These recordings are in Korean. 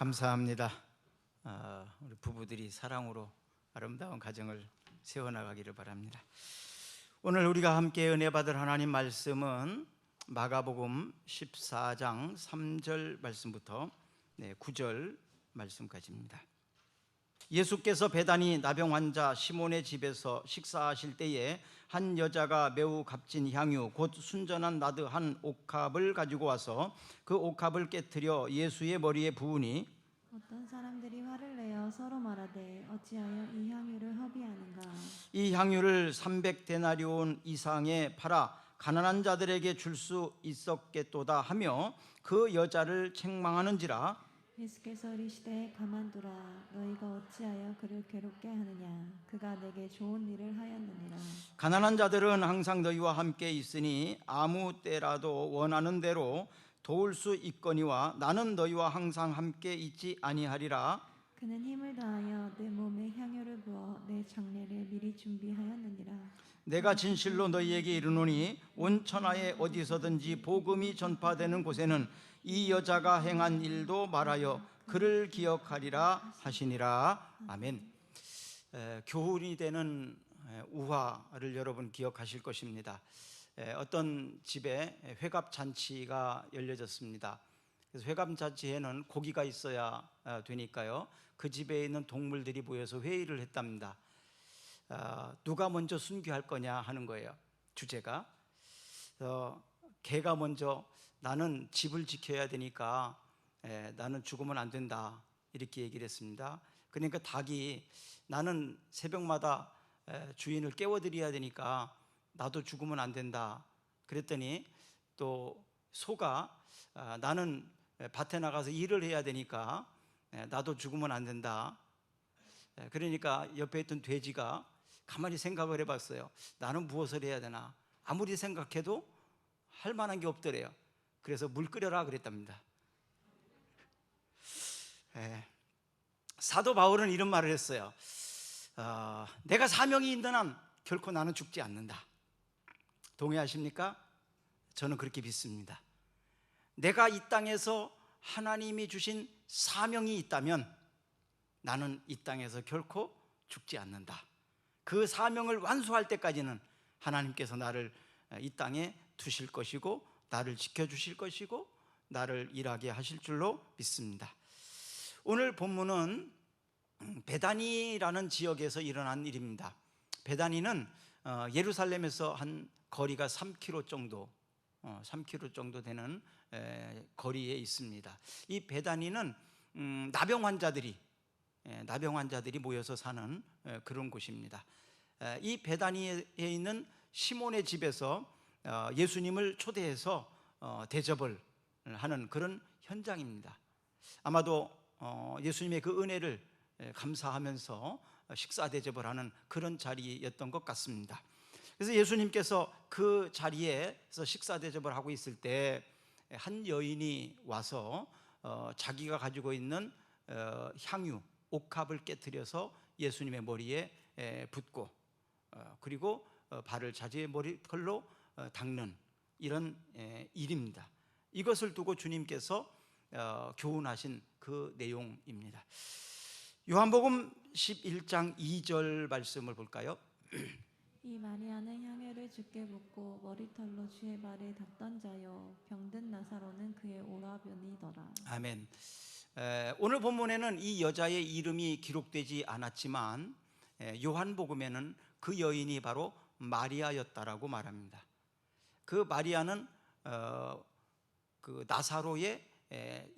감사합니다. 우리 부부들이 사랑으로 아름다운 가정을 세워나가기를 바랍니다. 오늘 우리가 함께 은혜 받을 하나님 말씀은 마가복음 14장 3절 말씀부터 9절 말씀까지입니다. 예수께서 베다니 나병 환자 시몬의 집에서 식사하실 때에 한 여자가 매우 값진 향유 곧 순전한 나드 한 옥합을 가지고 와서 그 옥합을 깨뜨려 예수의 머리에 부으니 어떤 사람들이 화를 내어 서로 말하되 어찌하여 이 향유를 허비하는가. 이 향유를 300데나리온 이상에 팔아 가난한 자들에게 줄 수 있었겠도다 하며 그 여자를 책망하는지라. 예수께서 이르시되 가만두라. 너희가 어찌하여 그를 괴롭게 하느냐. 그가 내게 좋은 일을 하였느니라. 가난한 자들은 항상 너희와 함께 있으니 아무 때라도 원하는 대로 도울 수 있거니와 나는 너희와 항상 함께 있지 아니하리라. 그는 힘을 다하여 내 몸에 향유를 부어 내 장례를 미리 준비하였느니라. 내가 진실로 너희에게 이르노니 온 천하에 어디서든지 복음이 전파되는 곳에는 이 여자가 행한 일도 말하여 그를 기억하리라 하시니라. 아멘. 교훈이 되는 우화를 여러분 기억하실 것입니다. 어떤 집에 회갑잔치가 열려졌습니다. 그래서 회갑잔치에는 고기가 있어야 되니까요, 그 집에 있는 동물들이 모여서 회의를 했답니다. 누가 먼저 순교할 거냐 하는 거예요. 주제가 개가 먼저 나는 집을 지켜야 되니까 나는 죽으면 안 된다 이렇게 얘기를 했습니다. 그러니까 닭이 나는 새벽마다 주인을 깨워드려야 되니까 나도 죽으면 안 된다 그랬더니, 또 소가 나는 밭에 나가서 일을 해야 되니까 나도 죽으면 안 된다. 그러니까 옆에 있던 돼지가 가만히 생각을 해봤어요. 나는 무엇을 해야 되나. 아무리 생각해도 할 만한 게 없더래요. 그래서 물 끓여라 그랬답니다. 사도 바울은 이런 말을 했어요. 내가 사명이 있는 한 결코 나는 죽지 않는다. 동의하십니까? 저는 그렇게 믿습니다. 내가 이 땅에서 하나님이 주신 사명이 있다면 나는 이 땅에서 결코 죽지 않는다. 그 사명을 완수할 때까지는 하나님께서 나를 이 땅에 두실 것이고 나를 지켜주실 것이고 나를 일하게 하실 줄로 믿습니다. 오늘 본문은 베다니라는 지역에서 일어난 일입니다. 베다니는 예루살렘에서 한 거리가 3km 정도 되는 거리에 있습니다. 이 베다니는 나병 환자들이 모여서 사는 그런 곳입니다. 이 베다니에 있는 시몬의 집에서 예수님을 초대해서 대접을 하는 그런 현장입니다. 아마도 예수님의 그 은혜를 감사하면서 식사 대접을 하는 그런 자리였던 것 같습니다. 그래서 예수님께서 그 자리에서 식사 대접을 하고 있을 때 한 여인이 와서 자기가 가지고 있는 향유 옥합을 깨뜨려서 예수님의 머리에 붓고 그리고 발을 자기의 머리털로 닦는 이런 일입니다. 이것을 두고 주님께서 교훈하신 그 내용입니다. 요한복음 11장 2절 말씀을 볼까요? 이 마리아는 향유를 주께 붓고 머리털로 주의 발에 닦던 자요 병든 나사로는 그의 오라버니더라. 아멘. 오늘 본문에는 이 여자의 이름이 기록되지 않았지만 요한복음에는 그 여인이 바로 마리아였다라고 말합니다. 그 마리아는 그 나사로의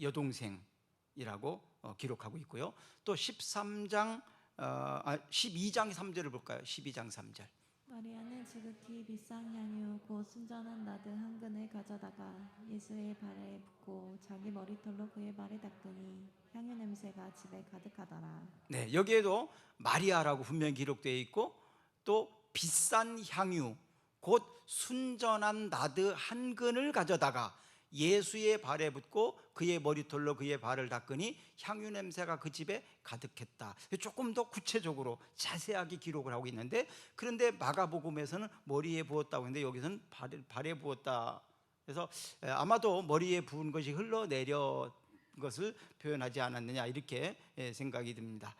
여동생이라고 기록하고 있고요. 또 12장 3절을 볼까요? 12장 3절. 마리아는 지극히 비싼 향유 곧 순전한 나드 한 근을 가져다가 예수의 발에 붓고 자기 머리털로 그의 발에 닦으니 향유 냄새가 집에 가득하더라. 네, 여기에도 마리아라고 분명히 기록되어 있고 또 비싼 향유 곧 순전한 나드 한 근을 가져다가 예수의 발에 붓고 그의 머리털로 그의 발을 닦으니 향유 냄새가 그 집에 가득했다. 조금 더 구체적으로 자세하게 기록을 하고 있는데, 그런데 마가복음에서는 머리에 부었다고 했는데 여기서는 발에 부었다. 그래서 아마도 머리에 부은 것이 흘러내렸던 것을 표현하지 않았느냐 이렇게 생각이 듭니다.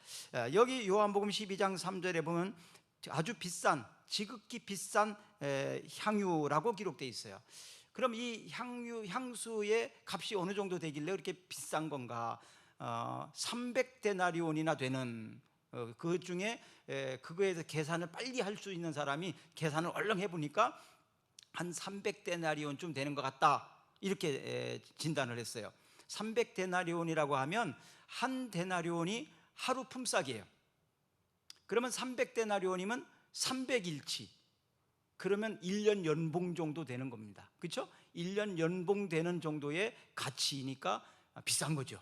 여기 요한복음 12장 3절에 보면 아주 비싼, 지극히 비싼 향유라고 기록되어 있어요. 그럼 이 향수의 값이 어느 정도 되길래 그렇게 비싼 건가? 300데나리온이나 되는, 그 중에 그거에 대해서 계산을 빨리 할 수 있는 사람이 계산을 얼른 해보니까 한 300데나리온쯤 되는 것 같다 이렇게 진단을 했어요. 300데나리온이라고 하면 한 데나리온이 하루 품삯이에요. 그러면 300데나리온이면 300일치, 그러면 1년 연봉 정도 되는 겁니다. 그렇죠? 1년 연봉 되는 정도의 가치니까 비싼 거죠.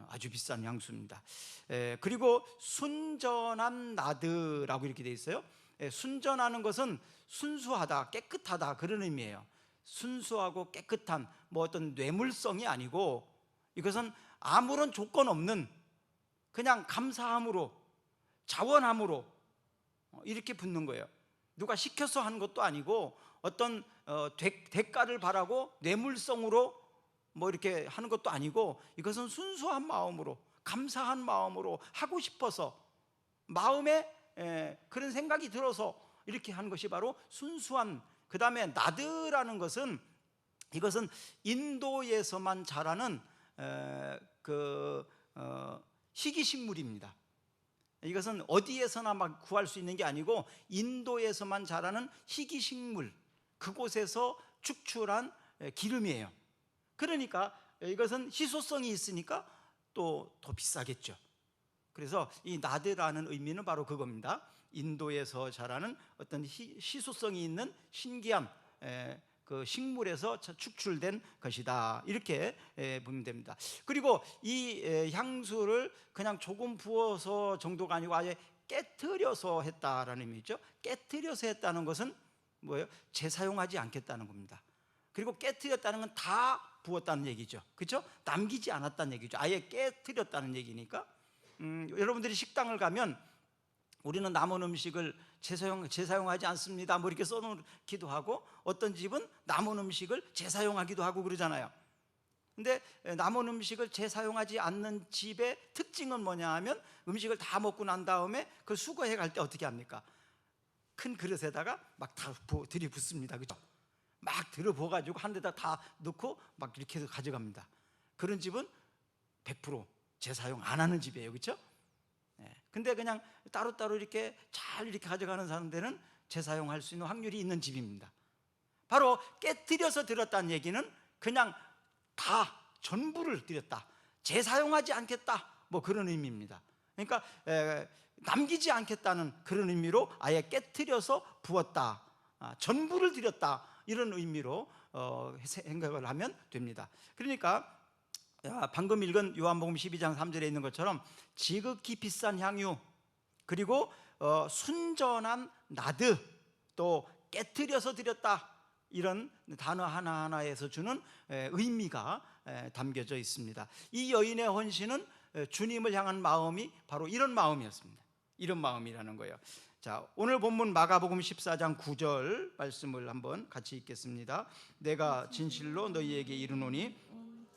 아주 비싼 향수입니다. 그리고 순전한 나드라고 이렇게 되어 있어요. 순전하는 것은 순수하다, 깨끗하다 그런 의미예요. 순수하고 깨끗한 뭐 어떤 뇌물성이 아니고, 이것은 아무런 조건 없는 그냥 감사함으로, 자원함으로 이렇게 붓는 거예요. 누가 시켜서 하는 것도 아니고 어떤 대가를 바라고 뇌물성으로 뭐 이렇게 하는 것도 아니고, 이것은 순수한 마음으로, 감사한 마음으로 하고 싶어서 마음에 그런 생각이 들어서 이렇게 하는 것이 바로 순수한. 그 다음에 나드라는 것은, 이것은 인도에서만 자라는 희귀식물입니다. 이것은 어디에서나 막 구할 수 있는 게 아니고 인도에서만 자라는 희귀식물, 그곳에서 축출한 기름이에요. 그러니까 이것은 희소성이 있으니까 또 더 비싸겠죠. 그래서 이 나드라는 의미는 바로 그겁니다. 인도에서 자라는 어떤 희소성이 있는 신기한 그 식물에서 축출된 것이다 이렇게 보면 됩니다. 그리고 이 향수를 그냥 조금 부어서 정도가 아니고 아예 깨트려서 했다라는 의미죠. 깨트려서 했다는 것은 뭐예요? 재사용하지 않겠다는 겁니다. 그리고 깨트렸다는 건 다 부었다는 얘기죠. 그렇죠? 남기지 않았다는 얘기죠. 아예 깨트렸다는 얘기니까. 여러분들이 식당을 가면 우리는 남은 음식을 재사용하지 않습니다 뭐 이렇게 써놓기도 하고, 어떤 집은 남은 음식을 재사용하기도 하고 그러잖아요. 근데 남은 음식을 재사용하지 않는 집의 특징은 뭐냐 하면, 음식을 다 먹고 난 다음에 그 수거해 갈 때 어떻게 합니까? 큰 그릇에다가 막 다 들이붓습니다. 그죠? 막 들어부어가지고 한 데다 다 넣고 막 이렇게 해서 가져갑니다. 그런 집은 100% 재사용 안 하는 집이에요. 그렇죠? 근데 그냥 따로따로 이렇게 잘 이렇게 가져가는 사람들은 재사용할 수 있는 확률이 있는 집입니다. 바로 깨트려서 들었다는 얘기는 그냥 다 전부를 들였다, 재사용하지 않겠다 뭐 그런 의미입니다. 그러니까 남기지 않겠다는 그런 의미로 아예 깨트려서 부었다, 전부를 들였다 이런 의미로 생각을 하면 됩니다. 그러니까 방금 읽은 요한복음 12장 3절에 있는 것처럼 지극히 비싼 향유, 그리고 순전한 나드, 또 깨트려서 드렸다, 이런 단어 하나하나에서 주는 의미가 담겨져 있습니다. 이 여인의 헌신은 주님을 향한 마음이 바로 이런 마음이었습니다. 이런 마음이라는 거예요. 자, 오늘 본문 마가복음 14장 9절 말씀을 한번 같이 읽겠습니다. 내가 진실로 너희에게 이르노니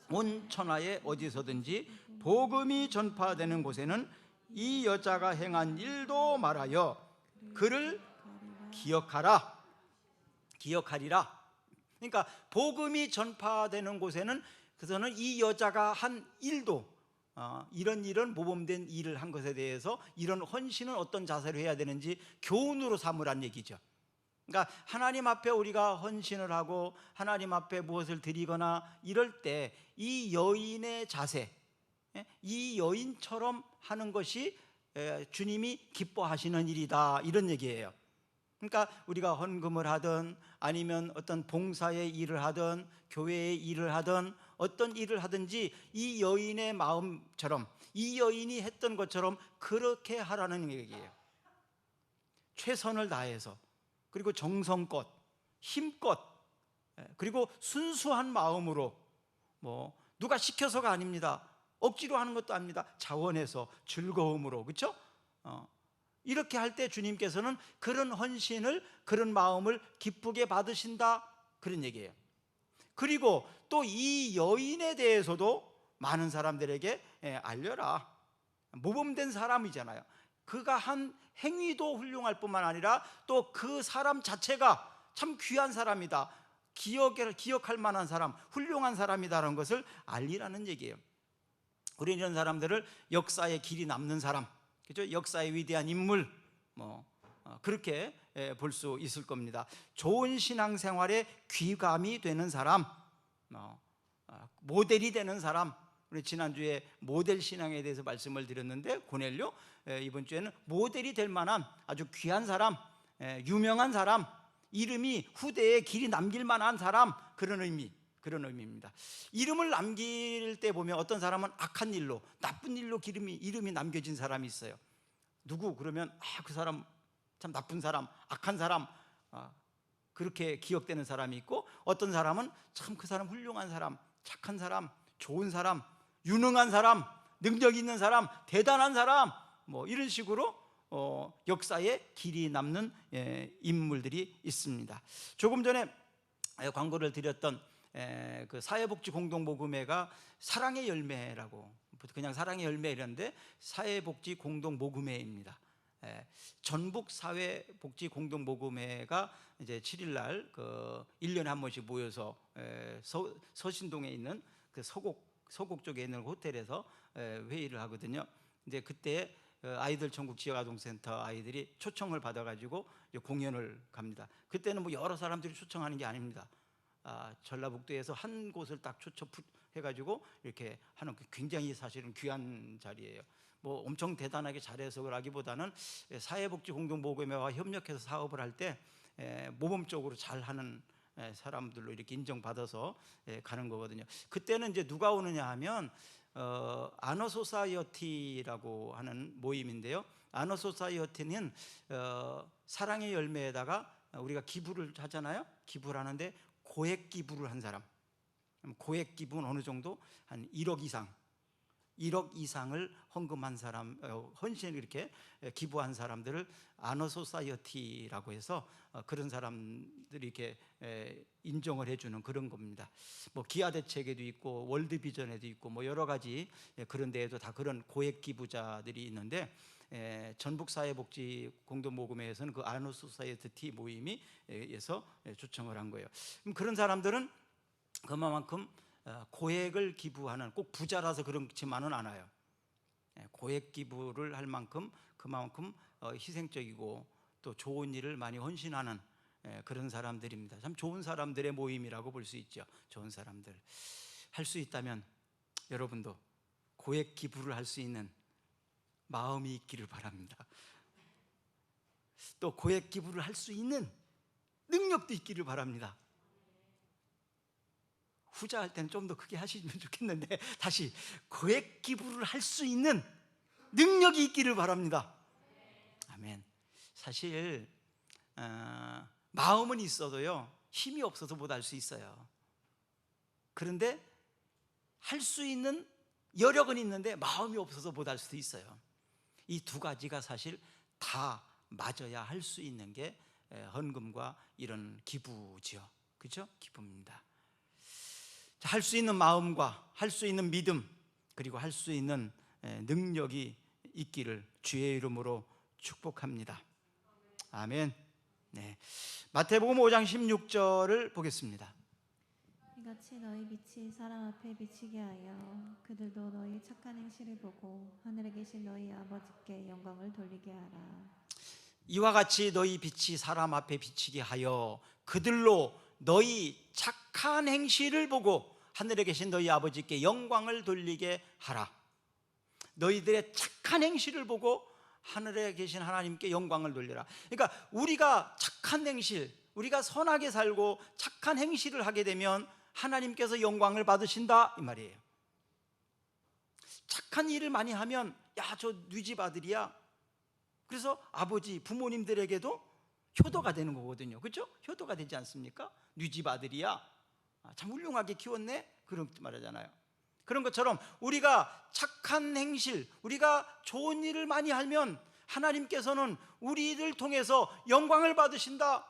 온 천하에 어디서든지 복음이 전파되는 곳에는 이 여자가 행한 일도 말하여 그를 기억하라, 기억하리라. 그러니까 복음이 전파되는 곳에는, 그래서는 이 여자가 한 일도, 이런 모범된 일을 한 것에 대해서 이런 헌신은 어떤 자세로 해야 되는지 교훈으로 삼으란 얘기죠. 그러니까 하나님 앞에 우리가 헌신을 하고 하나님 앞에 무엇을 드리거나 이럴 때 이 여인의 자세, 이 여인처럼 하는 것이 주님이 기뻐하시는 일이다 이런 얘기예요. 그러니까 우리가 헌금을 하든 아니면 어떤 봉사의 일을 하든 교회의 일을 하든 어떤 일을 하든지 이 여인의 마음처럼, 이 여인이 했던 것처럼 그렇게 하라는 얘기예요. 최선을 다해서, 그리고 정성껏, 힘껏, 그리고 순수한 마음으로, 뭐 누가 시켜서가 아닙니다. 억지로 하는 것도 아닙니다. 자원해서 즐거움으로, 그렇죠? 이렇게 할 때 주님께서는 그런 헌신을, 그런 마음을 기쁘게 받으신다 그런 얘기예요. 그리고 또 이 여인에 대해서도 많은 사람들에게 알려라. 모범된 사람이잖아요. 그가 한 행위도 훌륭할 뿐만 아니라 또 그 사람 자체가 참 귀한 사람이다, 기억할 만한 사람, 훌륭한 사람이다라는 것을 알리라는 얘기예요. 우리 이런 사람들을 역사의 길이 남는 사람, 그죠? 역사의 위대한 인물, 그렇게 볼 수 있을 겁니다. 좋은 신앙생활에 귀감이 되는 사람, 모델이 되는 사람. 우리 지난주에 모델 신앙에 대해서 말씀을 드렸는데, 고넬료, 이번 주에는 모델이 될 만한 아주 귀한 사람, 유명한 사람, 이름이 후대에 길이 남길 만한 사람, 그런 의미입니다. 이름을 남길 때 보면 어떤 사람은 악한 일로, 나쁜 일로 이름이 남겨진 사람이 있어요. 누구? 그러면 그 사람 참 나쁜 사람, 악한 사람, 그렇게 기억되는 사람이 있고, 어떤 사람은 참 그 사람 훌륭한 사람, 착한 사람, 좋은 사람, 유능한 사람, 능력 있는 사람, 대단한 사람, 이런 식으로 역사에 길이 남는 인물들이 있습니다. 조금 전에 광고를 드렸던 그 사회복지 공동모금회가 사랑의 열매라고, 그냥 사랑의 열매 이랬는데 사회복지 공동모금회입니다. 전북 사회복지 공동모금회가 이제 7일 날 1년에 한 번씩 모여서 서신동에 있는 그 서곡 쪽에 있는 호텔에서 회의를 하거든요. 이제 그때 아이들 천국 지역아동센터 아이들이 초청을 받아가지고 공연을 갑니다. 그때는 여러 사람들이 초청하는 게 아닙니다. 전라북도에서 한 곳을 딱 초청해가지고 이렇게 하는, 굉장히 사실은 귀한 자리예요. 엄청 대단하게 잘해서 그러기보다는 사회복지 공동모금회와 협력해서 사업을 할 때 모범적으로 잘하는 사람들로 이렇게 인정받아서 가는 거거든요. 그때는 이제 누가 오느냐 하면 아너소사이어티라고 하는 모임인데요. 아너소사이어티는 사랑의 열매에다가 우리가 기부를 하잖아요. 기부를 하는데 고액 기부를 한 사람, 고액 기부는 어느 정도 한 1억 이상을 헌금한 사람, 헌신을 이렇게 기부한 사람들을 아너소사이어티라고 해서 그런 사람들이 이렇게 인정을 해주는 그런 겁니다. 기아대책에도 있고 월드비전에도 있고 여러 가지 그런 데에도 다 그런 고액 기부자들이 있는데, 전북사회복지 공동모금회에서는 그 아너소사이어티 모임에서 초청을 한 거예요. 그런 사람들은 그만큼 고액을 기부하는, 꼭 부자라서 그렇지만은 않아요. 고액 기부를 할 만큼 그만큼 희생적이고 또 좋은 일을 많이 헌신하는 그런 사람들입니다. 참 좋은 사람들의 모임이라고 볼 수 있죠. 좋은 사람들. 할 수 있다면 여러분도 고액 기부를 할 수 있는 마음이 있기를 바랍니다. 또 고액 기부를 할 수 있는 능력도 있기를 바랍니다. 후자 할 때는 좀 더 크게 하시면 좋겠는데, 다시 고액 기부를 할 수 있는 능력이 있기를 바랍니다. 아멘. 사실 마음은 있어도요, 힘이 없어서 못 할 수 있어요. 그런데 할 수 있는 여력은 있는데 마음이 없어서 못 할 수도 있어요. 이 두 가지가 사실 다 맞아야 할 수 있는 게 헌금과 이런 기부죠. 그렇죠? 기부입니다. 할 수 있는 마음과 할 수 있는 믿음, 그리고 할 수 있는 능력이 있기를 주의 이름으로 축복합니다. 아멘. 네. 마태복음 5장 16절을 보겠습니다. 이같이 너희 빛이 사람 앞에 비치게 하여 그들도 너희 착한 행실을 보고 하늘에 계신 너희 아버지께 영광을 돌리게 하라. 이와 같이 너희 빛이 사람 앞에 비치게 하여 그들로 너희 착한 행실을 보고 하늘에 계신 너희 아버지께 영광을 돌리게 하라. 너희들의 착한 행실을 보고 하늘에 계신 하나님께 영광을 돌려라. 그러니까 우리가 착한 행실, 우리가 선하게 살고 착한 행실을 하게 되면 하나님께서 영광을 받으신다 이 말이에요. 착한 일을 많이 하면 저 네 집 아들이야, 그래서 아버지, 부모님들에게도 효도가 되는 거거든요. 그렇죠? 효도가 되지 않습니까? 네 집 아들이야, 참 훌륭하게 키웠네, 그런 말하잖아요. 그런 것처럼 우리가 착한 행실, 우리가 좋은 일을 많이 하면 하나님께서는 우리를 통해서 영광을 받으신다.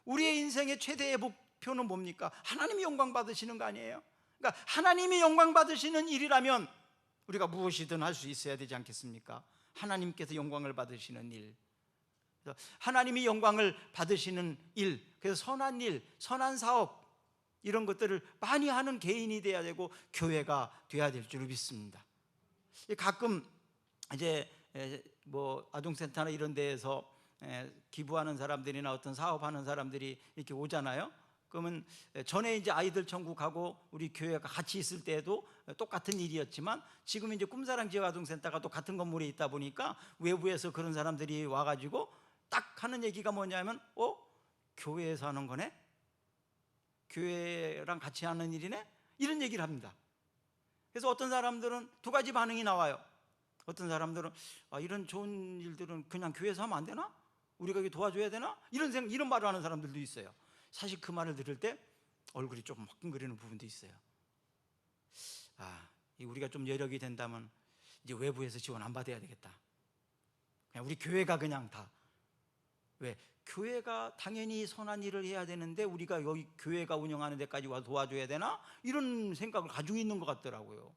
우리의 인생의 최대의 목표는 뭡니까? 하나님이 영광 받으시는 거 아니에요? 그러니까 하나님이 영광 받으시는 일이라면 우리가 무엇이든 할 수 있어야 되지 않겠습니까? 하나님께서 영광을 받으시는 일, 하나님이 영광을 받으시는 일, 그래서 선한 일, 선한 사업, 이런 것들을 많이 하는 개인이 돼야 되고 교회가 돼야 될 줄 믿습니다. 가끔 이제 뭐 아동센터나 이런 데에서 기부하는 사람들이나 어떤 사업하는 사람들이 이렇게 오잖아요. 그러면 전에 이제 아이들 천국하고 우리 교회가 같이 있을 때에도 똑같은 일이었지만 지금 이제 꿈사랑 지역 아동센터가 또 같은 건물에 있다 보니까 외부에서 그런 사람들이 와가지고 딱 하는 얘기가 뭐냐면 교회에서 하는 거네? 교회랑 같이 하는 일이네? 이런 얘기를 합니다. 그래서 어떤 사람들은 두 가지 반응이 나와요. 어떤 사람들은 이런 좋은 일들은 그냥 교회에서 하면 안 되나? 우리가 이게 도와줘야 되나? 이런 말을 하는 사람들도 있어요. 사실 그 말을 들을 때 얼굴이 조금 화끈거리는 부분도 있어요. 우리가 좀 여력이 된다면 이제 외부에서 지원 안 받아야 되겠다. 그냥 우리 교회가 그냥 다. 왜? 교회가 당연히 선한 일을 해야 되는데 우리가 여기 교회가 운영하는 데까지 와서 도와줘야 되나? 이런 생각을 가지고 있는 것 같더라고요.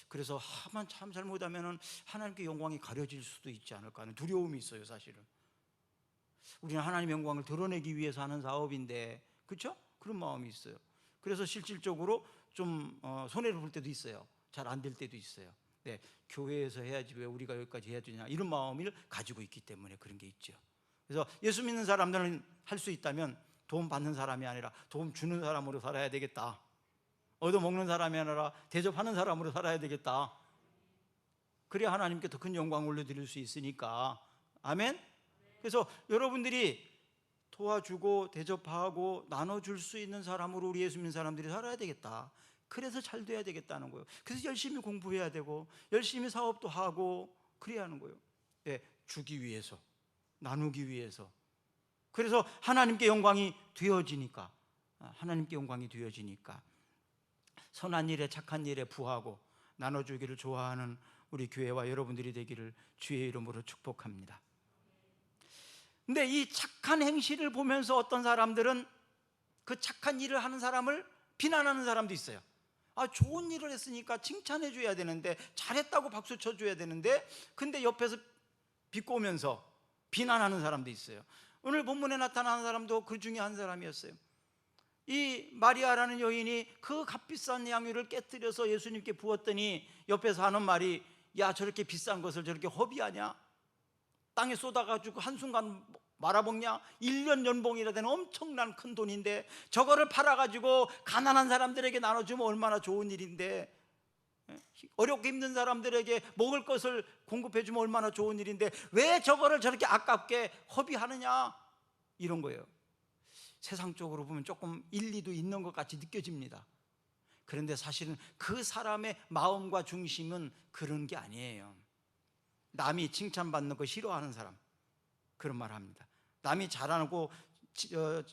그래서 참 잘못하면 하나님께 영광이 가려질 수도 있지 않을까 하는 두려움이 있어요. 사실은 우리는 하나님의 영광을 드러내기 위해서 하는 사업인데, 그렇죠? 그런 마음이 있어요. 그래서 실질적으로 좀 손해를 볼 때도 있어요. 잘 안 될 때도 있어요. 네, 교회에서 해야지 왜 우리가 여기까지 해야 되냐, 이런 마음을 가지고 있기 때문에 그런 게 있죠. 그래서 예수 믿는 사람들은 할 수 있다면 도움 받는 사람이 아니라 도움 주는 사람으로 살아야 되겠다. 얻어먹는 사람이 아니라 대접하는 사람으로 살아야 되겠다. 그래야 하나님께 더 큰 영광 올려드릴 수 있으니까. 아멘. 그래서 여러분들이 도와주고 대접하고 나눠줄 수 있는 사람으로 우리 예수 믿는 사람들이 살아야 되겠다. 그래서 잘 돼야 되겠다는 거예요. 그래서 열심히 공부해야 되고 열심히 사업도 하고 그래야 하는 거예요. 네, 주기 위해서, 나누기 위해서. 그래서 하나님께 영광이 되어지니까, 하나님께 영광이 되어지니까 선한 일에 착한 일에 부하고 나눠주기를 좋아하는 우리 교회와 여러분들이 되기를 주의 이름으로 축복합니다. 근데 이 착한 행실을 보면서 어떤 사람들은 그 착한 일을 하는 사람을 비난하는 사람도 있어요. 좋은 일을 했으니까 칭찬해 줘야 되는데, 잘했다고 박수 쳐줘야 되는데, 근데 옆에서 비꼬면서 비난하는 사람도 있어요. 오늘 본문에 나타나는 사람도 그 중에 한 사람이었어요. 이 마리아라는 여인이 그 값비싼 향유를 깨뜨려서 예수님께 부었더니 옆에서 하는 말이, 야, 저렇게 비싼 것을 저렇게 허비하냐? 땅에 쏟아가지고 한순간 말아먹냐? 1년 연봉이라 되는 엄청난 큰 돈인데 저거를 팔아가지고 가난한 사람들에게 나눠주면 얼마나 좋은 일인데, 어렵게 힘든 사람들에게 먹을 것을 공급해주면 얼마나 좋은 일인데 왜 저거를 저렇게 아깝게 허비하느냐? 이런 거예요. 세상적으로 보면 조금 일리도 있는 것 같이 느껴집니다. 그런데 사실은 그 사람의 마음과 중심은 그런 게 아니에요. 남이 칭찬받는 거 싫어하는 사람, 그런 말 합니다. 남이 잘하고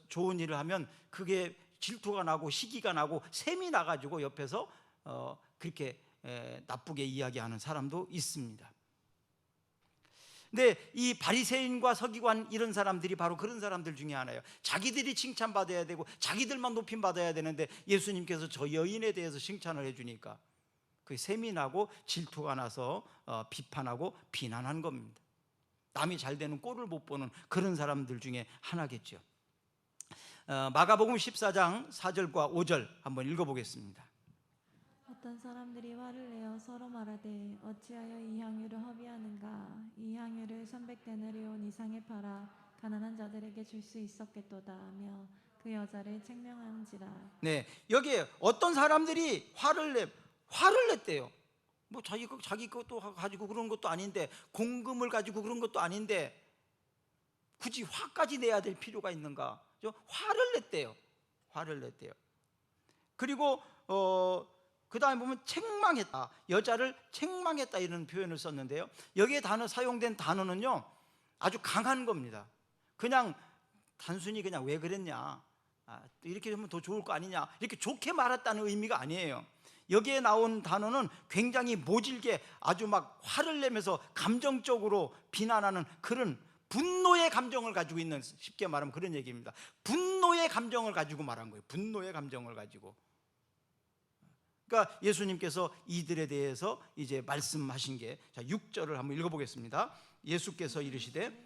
좋은 일을 하면 그게 질투가 나고 시기가 나고 셈이 나가지고 옆에서 그렇게 나쁘게 이야기하는 사람도 있습니다. 근데 이 바리새인과 서기관, 이런 사람들이 바로 그런 사람들 중에 하나예요. 자기들이 칭찬받아야 되고 자기들만 높임받아야 되는데 예수님께서 저 여인에 대해서 칭찬을 해주니까 그 셈이 나고 질투가 나서 비판하고 비난한 겁니다. 남이 잘 되는 꼴을 못 보는 그런 사람들 중에 하나겠죠. 마가복음 14장 4절과 5절 한번 읽어보겠습니다. 어떤 사람들이 화를 내어 서로 말하되 어찌하여 이 향유를 허비하는가? 이 향유를 300데나리온 이상에 팔아 가난한 자들에게 줄 수 있었겠도다 하며 그 여자를 책명한지라. 네, 여기에 어떤 사람들이 화를 냈대요. 뭐 자기 것도 가지고 그런 것도 아닌데, 공금을 가지고 그런 것도 아닌데 굳이 화까지 내야 될 필요가 있는가? 화를 냈대요. 그리고 그 다음에 보면 책망했다, 여자를 책망했다, 이런 표현을 썼는데요. 여기에 사용된 단어는요 아주 강한 겁니다. 그냥 단순히 그냥 왜 그랬냐, 이렇게 하면 더 좋을 거 아니냐, 이렇게 좋게 말했다는 의미가 아니에요. 여기에 나온 단어는 굉장히 모질게 아주 막 화를 내면서 감정적으로 비난하는 그런 분노의 감정을 가지고 있는, 쉽게 말하면 그런 얘기입니다. 분노의 감정을 가지고 말한 거예요. 분노의 감정을 가지고. 그러니까 예수님께서 이들에 대해서 이제 말씀하신 게, 자 6절을 한번 읽어보겠습니다. 예수께서 이르시되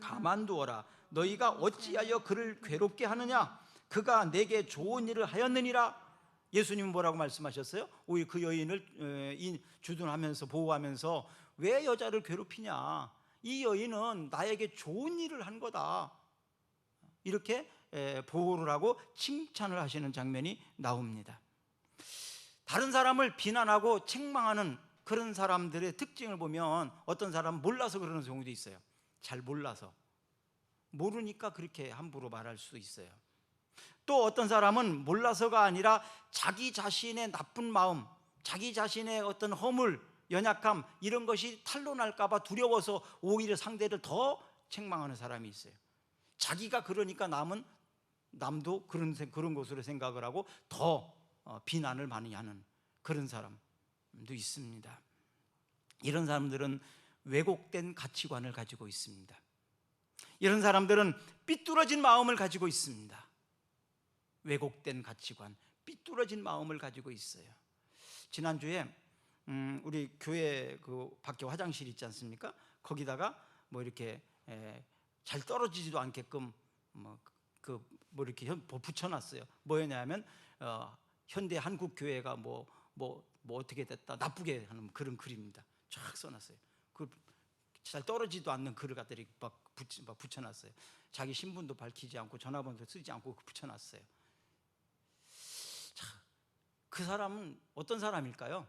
가만두어라. 너희가 어찌하여 그를 괴롭게 하느냐? 그가 내게 좋은 일을 하였느니라. 예수님은 뭐라고 말씀하셨어요? 오히려 그 여인을 주둔하면서 보호하면서 왜 여자를 괴롭히냐? 이 여인은 나에게 좋은 일을 한 거다. 이렇게 보호를 하고 칭찬을 하시는 장면이 나옵니다. 다른 사람을 비난하고 책망하는 그런 사람들의 특징을 보면 어떤 사람은 몰라서 그러는 경우도 있어요. 잘 몰라서, 모르니까 그렇게 함부로 말할 수 있어요. 또 어떤 사람은 몰라서가 아니라 자기 자신의 나쁜 마음, 자기 자신의 어떤 허물, 연약함 이런 것이 탄로날까 봐 두려워서 오히려 상대를 더 책망하는 사람이 있어요. 자기가 그러니까 남도 그런 것으로 생각을 하고 더 비난을 많이 하는 그런 사람도 있습니다. 이런 사람들은 왜곡된 가치관을 가지고 있습니다. 이런 사람들은 삐뚤어진 마음을 가지고 있습니다. 왜곡된 가치관, 삐뚤어진 마음을 가지고 있어요. 지난주에 우리 교회 그 밖에 화장실 있지 않습니까? 거기다가 뭐 이렇게 잘 떨어지지도 않게끔 뭐 이렇게 붙여놨어요. 뭐였냐면 현대 한국 교회가 뭐 어떻게 됐다, 나쁘게 하는 그런 글입니다. 쫙 써놨어요. 그 잘 떨어지지도 않는 글을 갖다 막 붙여놨어요. 자기 신분도 밝히지 않고 전화번호도 쓰지 않고 붙여놨어요. 자, 그 사람은 어떤 사람일까요?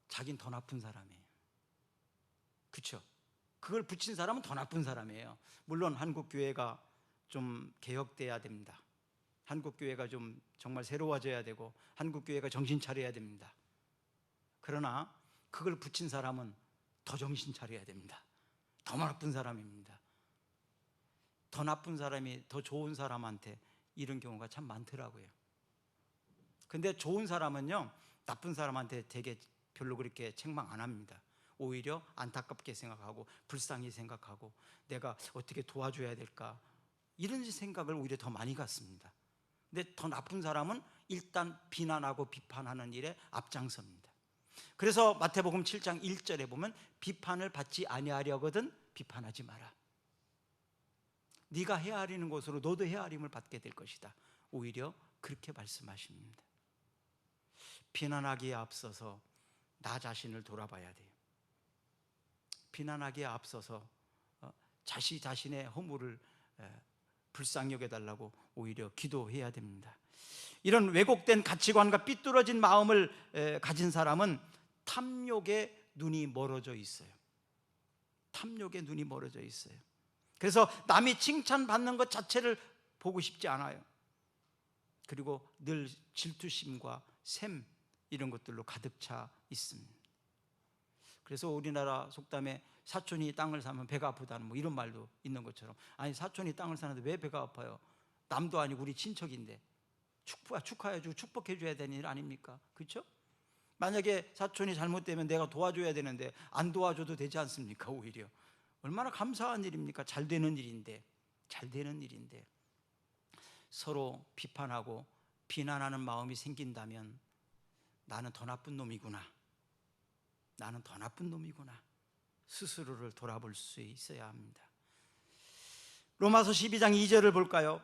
자긴 더 나쁜 사람이에요. 그렇죠? 그걸 붙인 사람은 더 나쁜 사람이에요. 물론 한국 교회가 좀 개혁돼야 됩니다. 한국 교회가 좀 정말 새로워져야 되고 한국 교회가 정신 차려야 됩니다. 그러나 그걸 붙인 사람은 더 정신 차려야 됩니다. 더 나쁜 사람입니다. 더 나쁜 사람이 더 좋은 사람한테 이런 경우가 참 많더라고요. 근데 좋은 사람은요, 나쁜 사람한테 되게 별로 그렇게 책망 안 합니다. 오히려 안타깝게 생각하고 불쌍히 생각하고 내가 어떻게 도와줘야 될까, 이런 생각을 오히려 더 많이 갖습니다. 근데 더 나쁜 사람은 일단 비난하고 비판하는 일에 앞장섭니다. 그래서 마태복음 7장 1절에 보면 비판을 받지 아니하려거든 비판하지 마라. 네가 헤아리는 것으로 너도 헤아림을 받게 될 것이다. 오히려 그렇게 말씀하십니다. 비난하기에 앞서서 나 자신을 돌아봐야 돼요. 비난하기에 앞서서 자신의 허물을 불쌍히 여겨달라고 오히려 기도해야 됩니다. 이런 왜곡된 가치관과 삐뚤어진 마음을 가진 사람은 탐욕의 눈이 멀어져 있어요. 탐욕의 눈이 멀어져 있어요. 그래서 남이 칭찬받는 것 자체를 보고 싶지 않아요. 그리고 늘 질투심과 샘 이런 것들로 가득 차 있습니다. 그래서 우리나라 속담에 사촌이 땅을 사면 배가 아프다는 뭐 이런 말도 있는 것처럼, 아니 사촌이 땅을 사는데 왜 배가 아파요? 남도 아니고 우리 친척인데 축하해주고 축복해줘야 되는 일 아닙니까? 그렇죠? 만약에 사촌이 잘못되면 내가 도와줘야 되는데 안 도와줘도 되지 않습니까? 오히려 얼마나 감사한 일입니까? 잘 되는 일인데 서로 비판하고 비난하는 마음이 생긴다면 나는 더 나쁜 놈이구나, 스스로를 돌아볼 수 있어야 합니다. 로마서 12장 2절을 볼까요?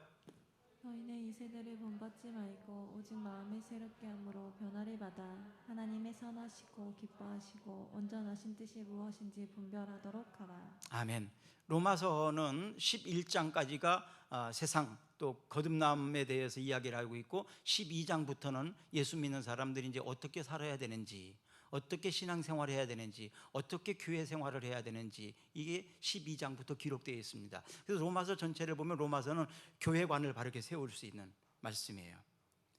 너희는 이 세대를 본받지 말고 오직 마음을 새롭게 함으로 변화를 받아 하나님의 선하시고 기뻐하시고 온전하신 뜻이 무엇인지 분별하도록 하라. 아멘. 로마서는 11장까지가 세상 또 거듭남에 대해서 이야기를 하고 있고 12장부터는 예수 믿는 사람들이 이제 어떻게 살아야 되는지, 어떻게 신앙생활을 해야 되는지, 어떻게 교회 생활을 해야 되는지, 이게 12장부터 기록되어 있습니다. 그래서 로마서 전체를 보면 로마서는 교회관을 바르게 세울 수 있는 말씀이에요.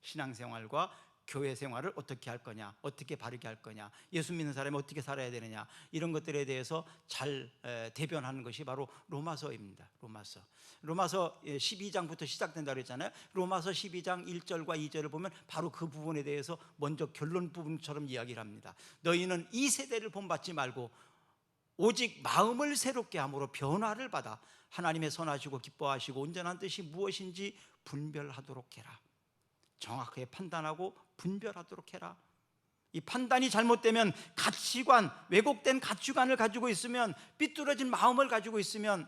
신앙생활과 교회 생활을 어떻게 할 거냐, 어떻게 바르게 할 거냐, 예수 믿는 사람이 어떻게 살아야 되느냐, 이런 것들에 대해서 잘 대변하는 것이 바로 로마서입니다. 로마서 12장부터 시작된다고 그랬잖아요. 로마서 12장 1절과 2절을 보면 바로 그 부분에 대해서 먼저 결론 부분처럼 이야기를 합니다. 너희는 이 세대를 본받지 말고 오직 마음을 새롭게 함으로 변화를 받아 하나님의 선하시고 기뻐하시고 온전한 뜻이 무엇인지 분별하도록 해라. 정확하게 판단하고 분별하도록 해라. 이 판단이 잘못되면 가치관, 왜곡된 가치관을 가지고 있으면, 삐뚤어진 마음을 가지고 있으면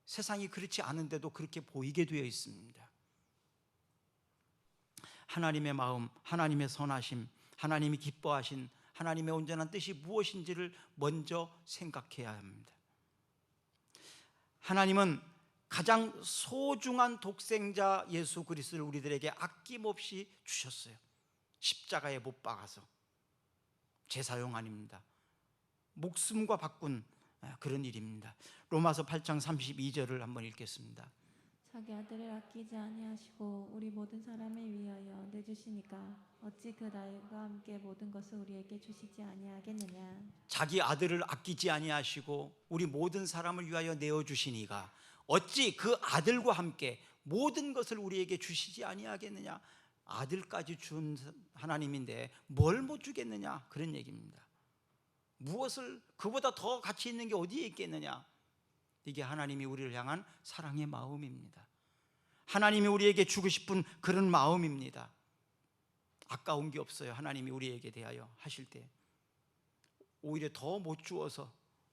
세상이 그렇지 않은데도 그렇게 보이게 되어 있습니다. 하나님의 마음, 하나님의 선하심, 하나님이 기뻐하신 하나님의 온전한 뜻이 무엇인지를 먼저 생각해야 합니다. 하나님은 가장 소중한 독생자 예수 그리스도를 우리들에게 아낌없이 주셨어요. 십자가에 못 박아서. 제 사용 아닙니다. 목숨과 바꾼 그런 일입니다. 로마서 8장 32절을 한번 읽겠습니다. 자기 아들을 아끼지 아니하시고 우리 모든 사람을 위하여 내주시니까 어찌 그 나이가 함께 모든 것을 우리에게 주시지 아니하겠느냐. 자기 아들을 아끼지 아니하시고 우리 모든 사람을 위하여 내어주시니가 어찌 그 아들과 함께 모든 것을 우리에게 주시지 아니하겠느냐. 아들까지 준 하나님인데 뭘 못 주겠느냐, 그런 얘기입니다. 무엇을, 그보다 더 가치 있는 게 어디에 있겠느냐. 이게 하나님이 우리를 향한 사랑의 마음입니다. 하나님이 우리에게 주고 싶은 그런 마음입니다. 아까운 게 없어요. 하나님이 우리에게 대하여 하실 때 오히려 더 못 주어서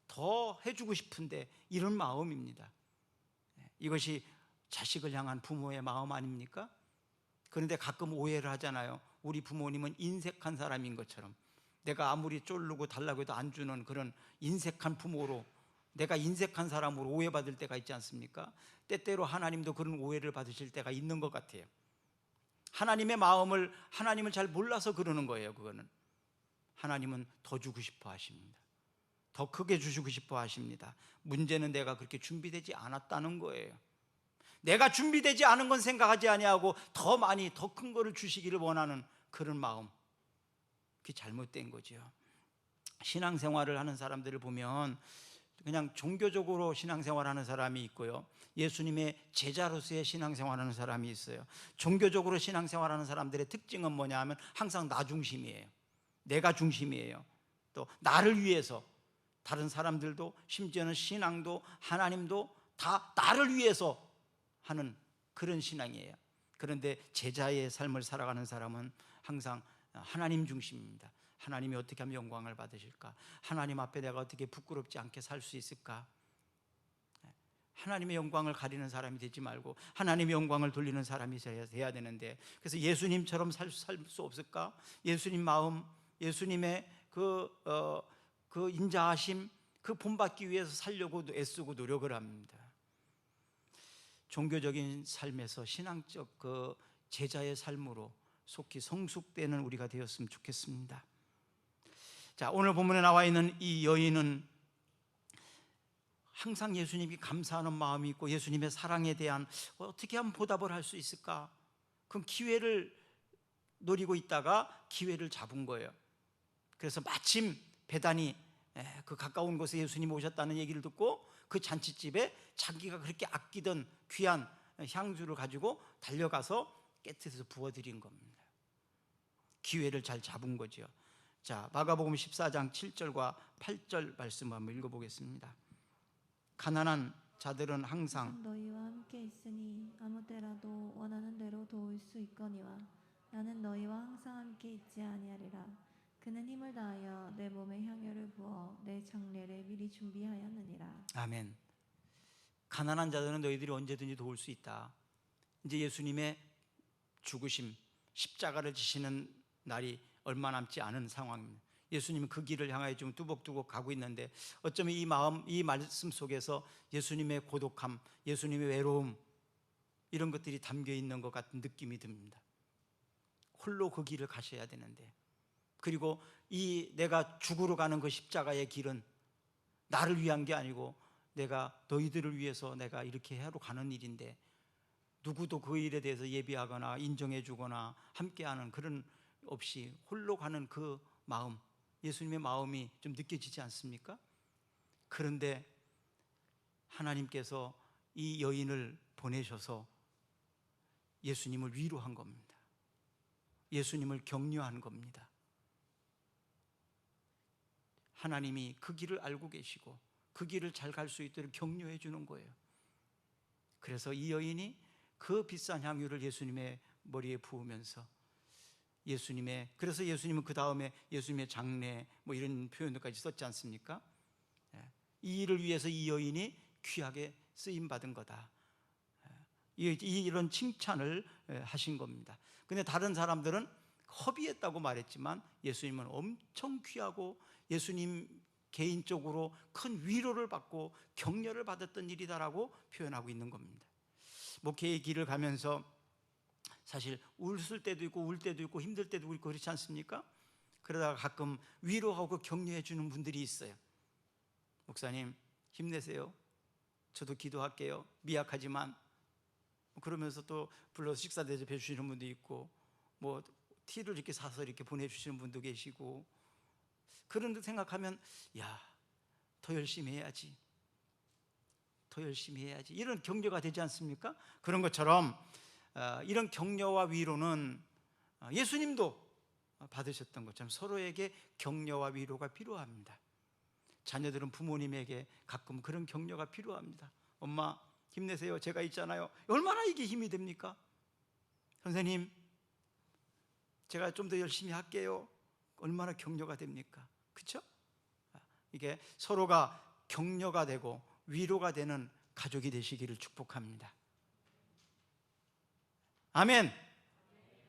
더 해주고 싶은데, 이런 마음입니다. 이것이 자식을 향한 부모의 마음 아닙니까? 그런데 가끔 오해를 하잖아요. 우리 부모님은 인색한 사람인 것처럼, 내가 아무리 쫄르고 달라고 해도 안 주는 그런 인색한 부모로, 내가 인색한 사람으로 오해받을 때가 있지 않습니까? 때때로 하나님도 그런 오해를 받으실 때가 있는 것 같아요. 하나님의 마음을, 하나님을 잘 몰라서 그러는 거예요. 그거는 하나님은 더 주고 싶어 하십니다. 더 크게 주시고 싶어 하십니다. 문제는 내가 그렇게 준비되지 않았다는 거예요. 내가 준비되지 않은 건 생각하지 아니하고 더 많이, 더 큰 거를 주시기를 원하는 그런 마음, 그게 잘못된 거죠. 신앙생활을 하는 사람들을 보면 그냥 종교적으로 신앙생활하는 사람이 있고요, 예수님의 제자로서의 신앙생활하는 사람이 있어요. 종교적으로 신앙생활하는 사람들의 특징은 뭐냐 하면 항상 나 중심이에요. 내가 중심이에요. 또 나를 위해서, 다른 사람들도, 심지어는 신앙도 하나님도 다 나를 위해서 하는 그런 신앙이에요. 그런데 제자의 삶을 살아가는 사람은 항상 하나님 중심입니다. 하나님이 어떻게 하면 영광을 받으실까? 하나님 앞에 내가 어떻게 부끄럽지 않게 살 수 있을까? 하나님의 영광을 가리는 사람이 되지 말고 하나님의 영광을 돌리는 사람이 돼야 되는데, 그래서 예수님처럼 살 수 없을까? 예수님 마음, 예수님의 그 인자하심, 그 본받기 위해서 살려고 애쓰고 노력을 합니다. 종교적인 삶에서 신앙적 그 제자의 삶으로 속히 성숙되는 우리가 되었으면 좋겠습니다. 자, 오늘 본문에 나와 있는 이 여인은 항상 예수님이 감사하는 마음이 있고 예수님의 사랑에 대한 어떻게 하면 보답을 할 수 있을까? 그 기회를 노리고 있다가 기회를 잡은 거예요. 그래서 마침 베다니, 그 가까운 곳에 예수님이 오셨다는 얘기를 듣고 그 잔치집에 자기가 그렇게 아끼던 귀한 향수를 가지고 달려가서 깨트려서 부어드린 겁니다. 기회를 잘 잡은 거죠. 자, 마가복음 14장 7절과 8절 말씀 한번 읽어보겠습니다. 가난한 자들은 항상 너희와 함께 있으니 아무 때라도 원하는 대로 도울 수 있거니와 나는 너희와 항상 함께 있지 아니하리라. 그는 힘을 다하여 내 몸에 향유를 부어 내 장례를 미리 준비하였느니라. 아멘. 가난한 자들은 너희들이 언제든지 도울 수 있다. 이제 예수님의 죽으심, 십자가를 지시는 날이 얼마 남지 않은 상황입니다. 예수님은 그 길을 향하여 좀 뚜벅뚜벅 가고 있는데 어쩌면 이 마음, 이 말씀 속에서 예수님의 고독함, 예수님의 외로움, 이런 것들이 담겨 있는 것 같은 느낌이 듭니다. 홀로 그 길을 가셔야 되는데, 그리고 이 내가 죽으러 가는 그 십자가의 길은 나를 위한 게 아니고 내가 너희들을 위해서 내가 이렇게 하러 가는 일인데, 누구도 그 일에 대해서 예비하거나 인정해 주거나 함께하는 그런 없이 홀로 가는 그 마음, 예수님의 마음이 좀 느껴지지 않습니까? 그런데 하나님께서 이 여인을 보내셔서 예수님을 위로한 겁니다. 예수님을 격려한 겁니다. 하나님이 그 길을 알고 계시고 그 길을 잘 갈 수 있도록 격려해 주는 거예요. 그래서 이 여인이 그 비싼 향유를 예수님의 머리에 부으면서 그래서 예수님은 그 다음에 예수님의 장래 뭐 이런 표현들까지 썼지 않습니까? 이 일을 위해서 이 여인이 귀하게 쓰임 받은 거다. 이런 칭찬을 하신 겁니다. 근데 다른 사람들은 허비했다고 말했지만 예수님은 엄청 귀하고 예수님 개인적으로 큰 위로를 받고 격려를 받았던 일이다라고 표현하고 있는 겁니다. 목회의 길을 가면서 사실 웃을 때도 있고 울 때도 있고 힘들 때도 있고 그렇지 않습니까? 그러다가 가끔 위로하고 격려해 주는 분들이 있어요. 목사님 힘내세요. 저도 기도할게요. 미약하지만. 그러면서 또 불러서 식사 대접해 주시는 분도 있고 뭐 티를 이렇게 사서 이렇게 보내주시는 분도 계시고, 그런 데 생각하면 더 열심히 해야지, 더 열심히 해야지, 이런 격려가 되지 않습니까? 그런 것처럼 이런 격려와 위로는 예수님도 받으셨던 것처럼 서로에게 격려와 위로가 필요합니다. 자녀들은 부모님에게 가끔 그런 격려가 필요합니다. 엄마 힘내세요, 제가 있잖아요. 얼마나 이게 힘이 됩니까? 선생님 제가 좀 더 열심히 할게요. 얼마나 격려가 됩니까? 그렇죠? 이게 서로가 격려가 되고 위로가 되는 가족이 되시기를 축복합니다. 아멘.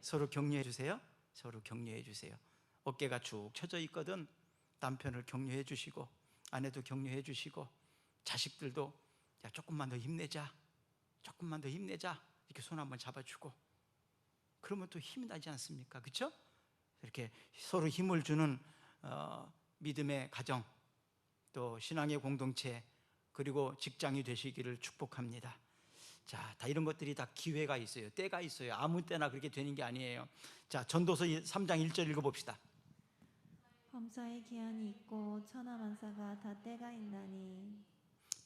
서로 격려해 주세요. 서로 격려해 주세요. 어깨가 축 처져 있거든 남편을 격려해 주시고, 아내도 격려해 주시고, 자식들도 조금만 더 힘내자, 조금만 더 힘내자, 이렇게 손 한번 잡아주고, 그러면 또 힘이 나지 않습니까? 그렇죠? 이렇게 서로 힘을 주는 믿음의 가정, 또 신앙의 공동체, 그리고 직장이 되시기를 축복합니다. 자, 다 이런 것들이 다 기회가 있어요. 때가 있어요. 아무 때나 그렇게 되는 게 아니에요. 자, 전도서 3장 1절 읽어봅시다. 범사의 기한이 있고 천하만사가 다 때가 있나니.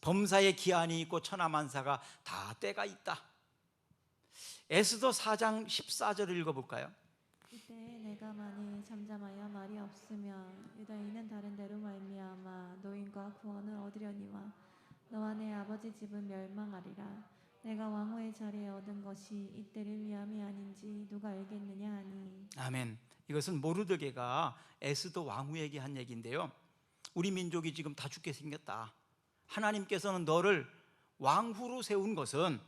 범사의 기한이 있고 천하만사가 다 때가 있다. 에스더 4장 14절을 읽어볼까요? 이때 내가 만일 잠잠하여 말이 없으면 유다인은 다른 데로 말미암아 노인과 구원을 얻으려니와 너와 내 아버지 집은 멸망하리라. 내가 왕후의 자리에 얻은 것이 이때를 위함이 아닌지 누가 알겠느냐 하니. 아멘. 이것은 모르드게가 에스더 왕후에게 한 얘기인데요, 우리 민족이 지금 다 죽게 생겼다. 하나님께서는 너를 왕후로 세운 것은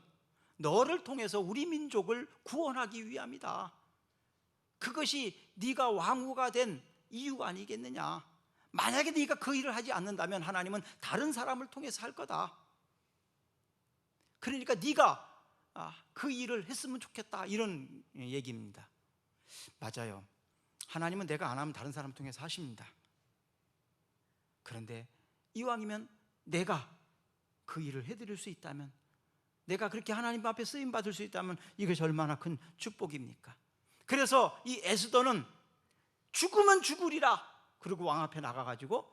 너를 통해서 우리 민족을 구원하기 위함이다. 그것이 네가 왕후가 된 이유가 아니겠느냐. 만약에 네가 그 일을 하지 않는다면 하나님은 다른 사람을 통해서 할 거다. 그러니까 네가 그 일을 했으면 좋겠다, 이런 얘기입니다. 맞아요. 하나님은 내가 안 하면 다른 사람 통해서 하십니다. 그런데 이왕이면 내가 그 일을 해드릴 수 있다면, 내가 그렇게 하나님 앞에 쓰임 받을 수 있다면 이것이 얼마나 큰 축복입니까? 그래서 이 에스더는 죽으면 죽으리라, 그리고 왕 앞에 나가가지고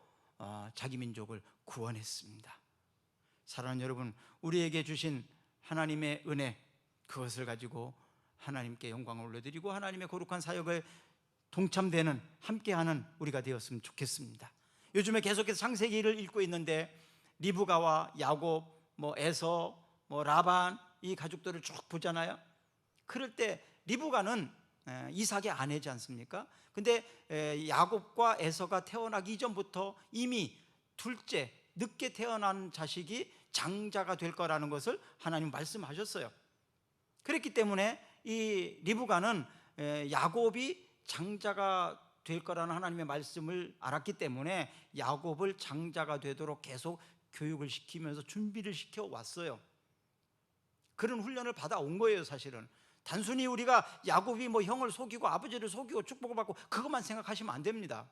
자기 민족을 구원했습니다. 사랑하는 여러분, 우리에게 주신 하나님의 은혜, 그것을 가지고 하나님께 영광을 올려드리고 하나님의 거룩한 사역에 동참되는, 함께하는 우리가 되었으면 좋겠습니다. 요즘에 계속해서 창세기를 읽고 있는데 리브가와 야곱, 에서, 라반, 이 가족들을 쭉 보잖아요. 그럴 때 리브가는 이삭의 아내지 않습니까? 근데 야곱과 에서가 태어나기 이전부터 이미 둘째, 늦게 태어난 자식이 장자가 될 거라는 것을 하나님 말씀하셨어요. 그랬기 때문에 이 리브가는 야곱이 장자가 될 거라는 하나님의 말씀을 알았기 때문에 야곱을 장자가 되도록 계속 교육을 시키면서 준비를 시켜왔어요. 그런 훈련을 받아온 거예요. 사실은 단순히 우리가 야곱이 형을 속이고 아버지를 속이고 축복을 받고 그것만 생각하시면 안 됩니다.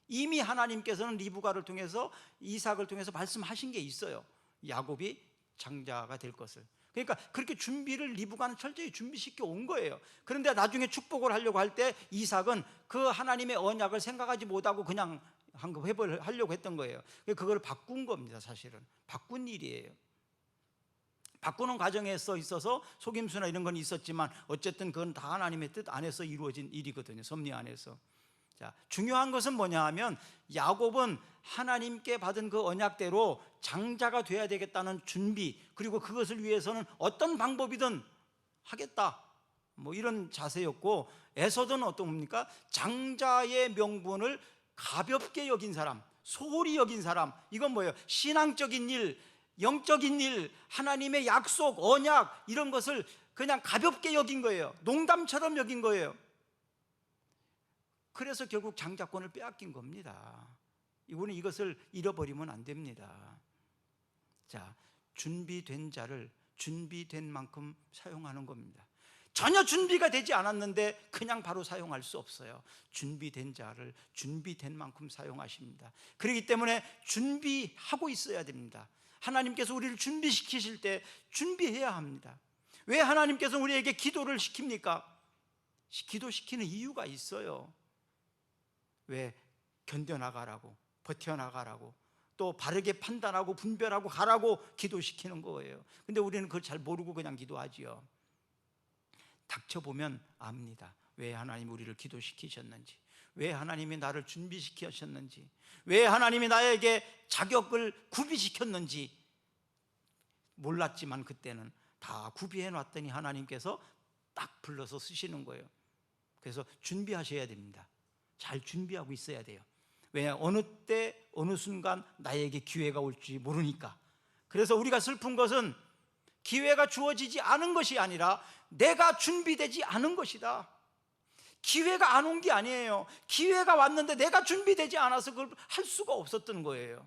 이미 하나님께서는 리브가를 통해서, 이삭을 통해서 말씀하신 게 있어요. 야곱이 장자가 될 것을. 그러니까 그렇게 준비를 리브가는 철저히 준비시켜 온 거예요. 그런데 나중에 축복을 하려고 할 때 이삭은 그 하나님의 언약을 생각하지 못하고 그냥 회복을 하려고 했던 거예요. 그걸 바꾼 겁니다. 사실은 바꾼 일이에요. 바꾸는 과정에 있어서 속임수나 이런 건 있었지만 어쨌든 그건 다 하나님의 뜻 안에서 이루어진 일이거든요. 섭리 안에서. 자, 중요한 것은 뭐냐 하면 야곱은 하나님께 받은 그 언약대로 장자가 돼야 되겠다는 준비, 그리고 그것을 위해서는 어떤 방법이든 하겠다, 뭐 이런 자세였고, 에서도는 어떤 겁니까? 장자의 명분을 가볍게 여긴 사람, 소홀히 여긴 사람. 이건 뭐예요? 신앙적인 일, 영적인 일, 하나님의 약속, 언약, 이런 것을 그냥 가볍게 여긴 거예요. 농담처럼 여긴 거예요. 그래서 결국 장자권을 빼앗긴 겁니다. 이분은 이것을 잃어버리면 안 됩니다. 자, 준비된 자를 준비된 만큼 사용하는 겁니다. 전혀 준비가 되지 않았는데 그냥 바로 사용할 수 없어요. 준비된 자를 준비된 만큼 사용하십니다. 그렇기 때문에 준비하고 있어야 됩니다. 하나님께서 우리를 준비시키실 때 준비해야 합니다. 왜 하나님께서 우리에게 기도를 시킵니까? 기도시키는 이유가 있어요. 왜? 견뎌나가라고, 버텨나가라고, 또 바르게 판단하고 분별하고 가라고 기도시키는 거예요. 근데 우리는 그걸 잘 모르고 그냥 기도하지요. 닥쳐보면 압니다. 왜 하나님이 우리를 기도시키셨는지, 왜 하나님이 나를 준비시키셨는지, 왜 하나님이 나에게 자격을 구비시켰는지 몰랐지만 그때는 다 구비해 놨더니 하나님께서 딱 불러서 쓰시는 거예요. 그래서 준비하셔야 됩니다. 잘 준비하고 있어야 돼요. 왜? 어느 때 어느 순간 나에게 기회가 올지 모르니까. 그래서 우리가 슬픈 것은 기회가 주어지지 않은 것이 아니라 내가 준비되지 않은 것이다. 기회가 안 온 게 아니에요. 기회가 왔는데 내가 준비되지 않아서 그걸 할 수가 없었던 거예요.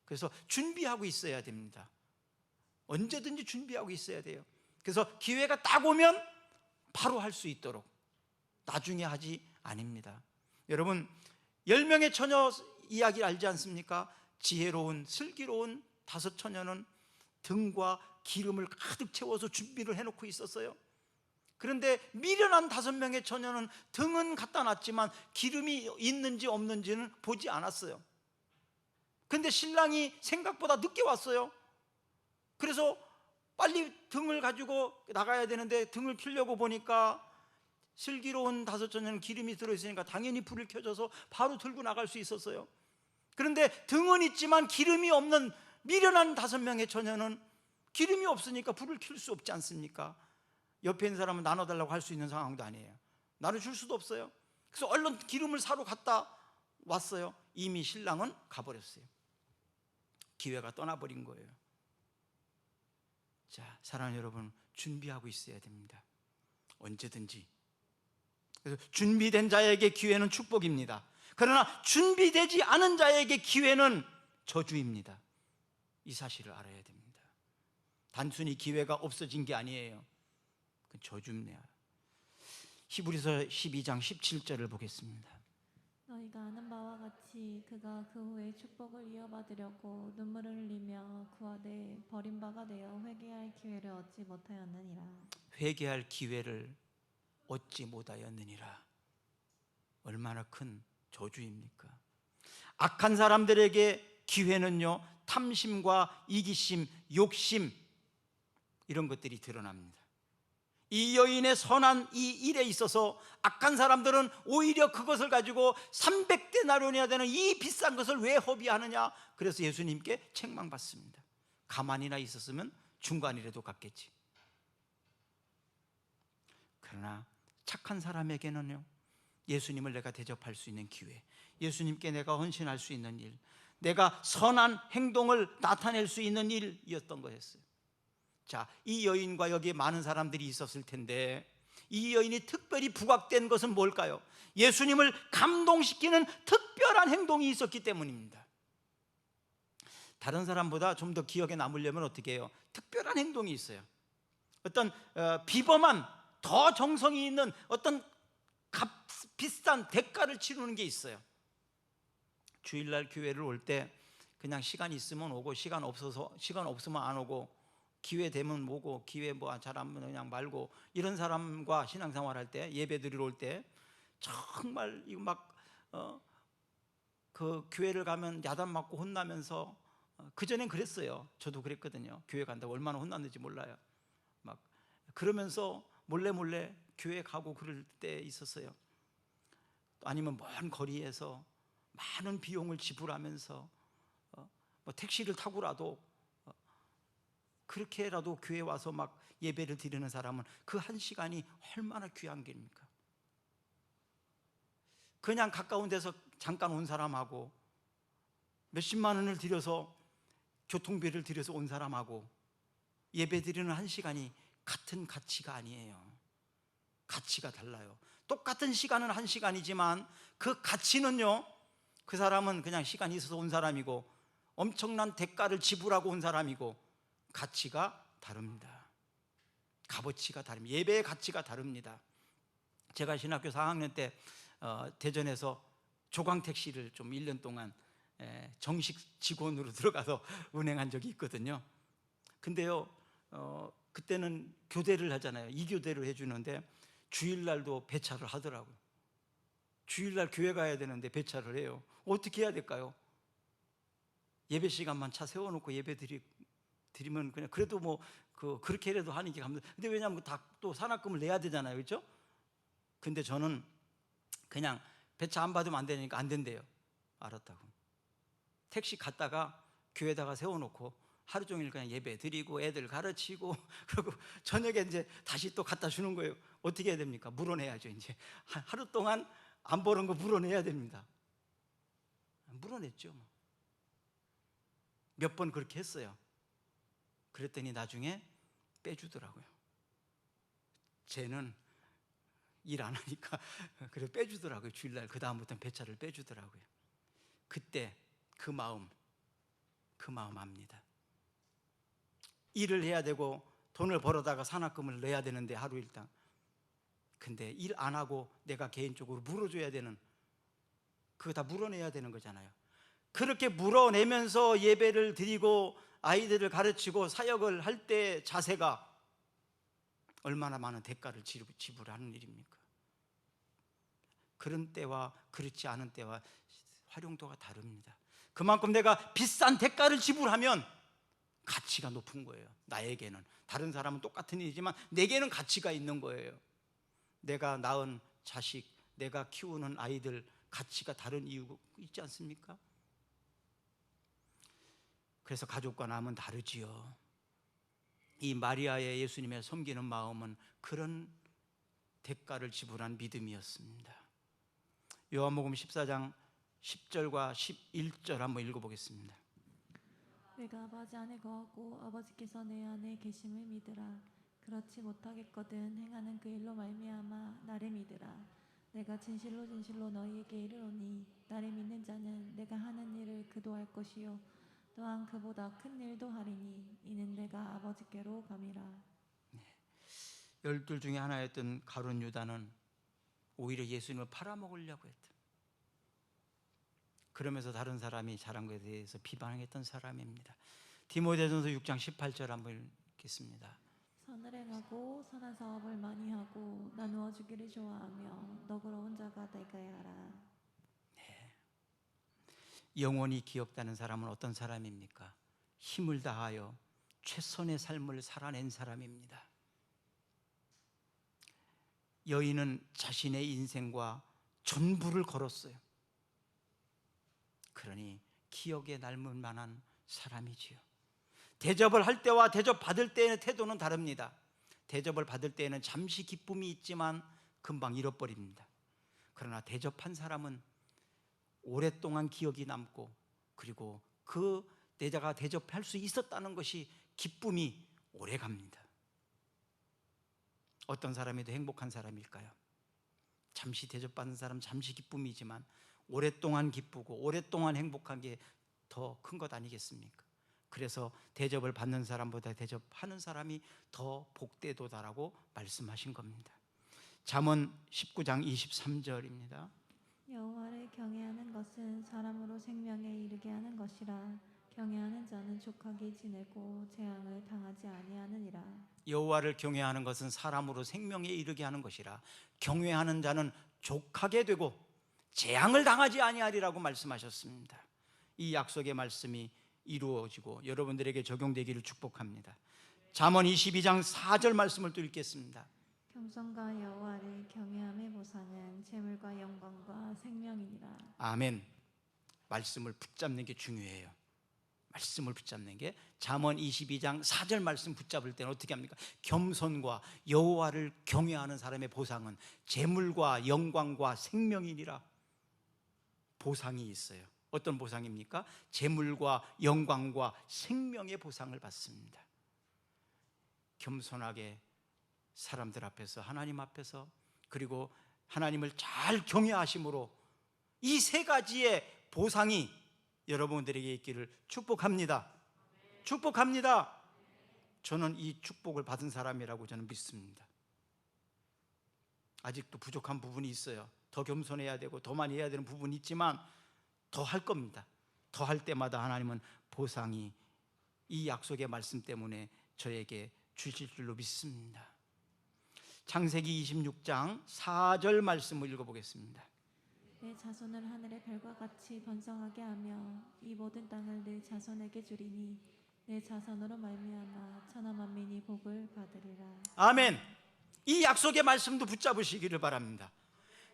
그래서 준비하고 있어야 됩니다. 언제든지 준비하고 있어야 돼요. 그래서 기회가 딱 오면 바로 할 수 있도록, 나중에 하지 아닙니다. 여러분, 10명의 처녀 이야기 알지 않습니까? 지혜로운 슬기로운 5 처녀는 등과 기름을 가득 채워서 준비를 해놓고 있었어요. 그런데 미련한 5명의 처녀는 등은 갖다 놨지만 기름이 있는지 없는지는 보지 않았어요. 그런데 신랑이 생각보다 늦게 왔어요. 그래서 빨리 등을 가지고 나가야 되는데 등을 켜려고 보니까 슬기로운 5 처녀는 기름이 들어있으니까 당연히 불을 켜줘서 바로 들고 나갈 수 있었어요. 그런데 등은 있지만 기름이 없는 미련한 5명의 처녀는 기름이 없으니까 불을 켤 수 없지 않습니까? 옆에 있는 사람은 나눠달라고 할 수 있는 상황도 아니에요. 나눠줄 수도 없어요. 그래서 얼른 기름을 사러 갔다 왔어요. 이미 신랑은 가버렸어요. 기회가 떠나버린 거예요. 자, 사랑하는 여러분, 준비하고 있어야 됩니다. 언제든지. 그래서 준비된 자에게 기회는 축복입니다. 그러나 준비되지 않은 자에게 기회는 저주입니다. 이 사실을 알아야 됩니다. 단순히 기회가 없어진 게 아니에요. 그건 저주입니다. 히브리서 12장 17절을 보겠습니다. 너희가 아는 바와 같이 그가 그 후에 축복을 이어받으려고 눈물을 흘리며 구하되 버림바가 되어 회개할 기회를 얻지 못하였느니라. 회개할 기회를 얻지 못하였느니라. 얼마나 큰 저주입니까? 악한 사람들에게 기회는요, 탐심과 이기심, 욕심, 이런 것들이 드러납니다. 이 여인의 선한 이 일에 있어서 악한 사람들은 오히려 그것을 가지고 300데나리온이나 되는 이 비싼 것을 왜 허비하느냐. 그래서 예수님께 책망받습니다. 가만히나 있었으면 중간이라도 갔겠지. 그러나 착한 사람에게는요, 예수님을 내가 대접할 수 있는 기회, 예수님께 내가 헌신할 수 있는 일, 내가 선한 행동을 나타낼 수 있는 일이었던 거였어요. 자, 이 여인과 여기에 많은 사람들이 있었을 텐데 이 여인이 특별히 부각된 것은 뭘까요? 예수님을 감동시키는 특별한 행동이 있었기 때문입니다. 다른 사람보다 좀 더 기억에 남으려면 어떻게 해요? 특별한 행동이 있어요. 어떤 비범한, 더 정성이 있는 어떤 비싼 대가를 치르는 게 있어요. 주일날 교회를 올 때 그냥 시간 있으면 오고 시간 없으면 안 오고, 기회 되면 오고 기회 뭐 잘 안 되면 그냥 말고, 이런 사람과 신앙생활 할 때, 예배 드리러 올 때 정말 이거 막 그 교회를 가면 야단 맞고 혼나면서, 그전엔 그랬어요. 저도 그랬거든요. 교회 간다고 얼마나 혼났는지 몰라요. 막 그러면서 몰래 교회 가고 그럴 때 있었어요. 아니면 먼 거리에서 많은 비용을 지불하면서 뭐 택시를 타고라도 그렇게라도 교회 와서 막 예배를 드리는 사람은 그 한 시간이 얼마나 귀한 게입니까? 그냥 가까운 데서 잠깐 온 사람하고 몇십만 원을 들여서 교통비를 들여서 온 사람하고 예배 드리는 한 시간이 같은 가치가 아니에요. 가치가 달라요. 똑같은 시간은 한 시간이지만 그 가치는요, 그 사람은 그냥 시간이 있어서 온 사람이고 엄청난 대가를 지불하고 온 사람이고 가치가 다릅니다. 값어치가 다릅니다. 예배의 가치가 다릅니다. 제가 신학교 4학년 때 대전에서 조광택시를 좀 1년 동안 정식 직원으로 들어가서 운행한 적이 있거든요. 근데요, 그때는 교대를 하잖아요. 2교대를 해주는데 주일날도 배차를 하더라고요. 주일날 교회 가야 되는데 배차를 해요. 어떻게 해야 될까요? 예배 시간만 차 세워놓고 예배 드리면 그냥 그래도 뭐 그렇게라도 하는 게 감사. 근데 왜냐하면 다 또 산악금을 내야 되잖아요, 그렇죠? 근데 저는 그냥 배차 안 받으면 안 되니까 안 된대요. 알았다고. 택시 갔다가 교회에다가 세워놓고 하루 종일 그냥 예배 드리고 애들 가르치고 그리고 저녁에 이제 다시 또 갖다 주는 거예요. 어떻게 해야 됩니까? 물어내야죠. 이제 하루 동안 안 버는 거 물어내야 됩니다. 물어냈죠. 몇 번 그렇게 했어요. 그랬더니 나중에 빼주더라고요. 쟤는 일 안 하니까 그래 빼주더라고요. 주일날 그 다음부터는 배차를 빼주더라고요. 그때 그 마음 압니다. 일을 해야 되고 돈을 벌어다가 산학금을 내야 되는데 하루 일당. 근데 일 안 하고 내가 개인적으로 물어줘야 되는, 그거 다 물어내야 되는 거잖아요. 그렇게 물어내면서 예배를 드리고 아이들을 가르치고 사역을 할 때 자세가 얼마나 많은 대가를 지불하는 일입니까? 그런 때와 그렇지 않은 때와 활용도가 다릅니다. 그만큼 내가 비싼 대가를 지불하면 가치가 높은 거예요. 나에게는. 다른 사람은 똑같은 일이지만 내게는 가치가 있는 거예요. 내가 낳은 자식, 내가 키우는 아이들 가치가 다른 이유 있지 않습니까? 그래서 가족과 남은 다르지요. 이 마리아의 예수님의 섬기는 마음은 그런 대가를 지불한 믿음이었습니다. 요한복음 14장 10절과 11절 한번 읽어보겠습니다. 내가 아버지 안에 거하고 아버지께서 내 안에 계심을 믿으라. 그렇지 못하겠거든 행하는 그 일로 말미암아 나를 믿으라. 내가 진실로 진실로 너희에게 이르노니 나를 믿는 자는 내가 하는 일을 그도 할 것이요 또한 그보다 큰 일도 하리니 이는 내가 아버지께로 감이라. 12 중에 하나였던 가룟 유다는 오히려 예수님을 팔아먹으려고 했다. 그러면서 다른 사람이 잘한 것에 대해서 비방했던 사람입니다. 디모데전서 6장 18절 한번 읽겠습니다. 선을 행하고 선한 사업을 많이 하고 나누어 주기를 좋아하며 너그러운 자가 되게 하라. 영원히 기억되는 사람은 어떤 사람입니까? 힘을 다하여 최선의 삶을 살아낸 사람입니다. 여인은 자신의 인생과 전부를 걸었어요. 그러니 기억에 남을 만한 사람이지요. 대접을 할 때와 대접받을 때의 태도는 다릅니다. 대접을 받을 때에는 잠시 기쁨이 있지만 금방 잃어버립니다. 그러나 대접한 사람은 오랫동안 기억이 남고 그리고 그 내가 대접할 수 있었다는 것이 기쁨이 오래 갑니다. 어떤 사람이 더 행복한 사람일까요? 잠시 대접받는 사람 잠시 기쁨이지만 오랫동안 기쁘고 오랫동안 행복한 게 더 큰 것 아니겠습니까? 그래서 대접을 받는 사람보다 대접하는 사람이 더 복되도다라고 말씀하신 겁니다. 잠언 19장 23절입니다. 여호와를 경외하는 것은 사람으로 생명에 이르게 하는 것이라. 경외하는 자는 족하게 지내고 재앙을 당하지 아니하느니라. 여호와를 경외하는 것은 사람으로 생명에 이르게 하는 것이라. 경외하는 자는 족하게 되고 재앙을 당하지 아니하리라고 말씀하셨습니다. 이 약속의 말씀이 이루어지고 여러분들에게 적용되기를 축복합니다. 잠언 22장 4절 말씀을 또 읽겠습니다. 겸손과 여호와를 경외함의 보상은 재물과 영광과 생명이니라. 아멘. 말씀을 붙잡는 게 중요해요. 말씀을 붙잡는 게, 잠언 22장 4절 말씀 붙잡을 때는 어떻게 합니까? 겸손과 여호와를 경외하는 사람의 보상은 재물과 영광과 생명이니라. 보상이 있어요. 어떤 보상입니까? 재물과 영광과 생명의 보상을 받습니다. 겸손하게 사람들 앞에서, 하나님 앞에서, 그리고 하나님을 잘 경외하심으로 이 세 가지의 보상이 여러분들에게 있기를 축복합니다. 축복합니다. 저는 이 축복을 받은 사람이라고 저는 믿습니다. 아직도 부족한 부분이 있어요. 더 겸손해야 되고 더 많이 해야 되는 부분이 있지만 더 할 겁니다. 더 할 때마다 하나님은 보상이 이 약속의 말씀 때문에 저에게 주실 줄로 믿습니다. 창세기 26장 4절 말씀을 읽어보겠습니다. 내 자손을 하늘의 별과 같이 번성하게 하며 이 모든 땅을 내 자손에게 주리니 내 자손으로 말미암아 천하 만민이 복을 받으리라. 아멘. 이 약속의 말씀도 붙잡으시기를 바랍니다.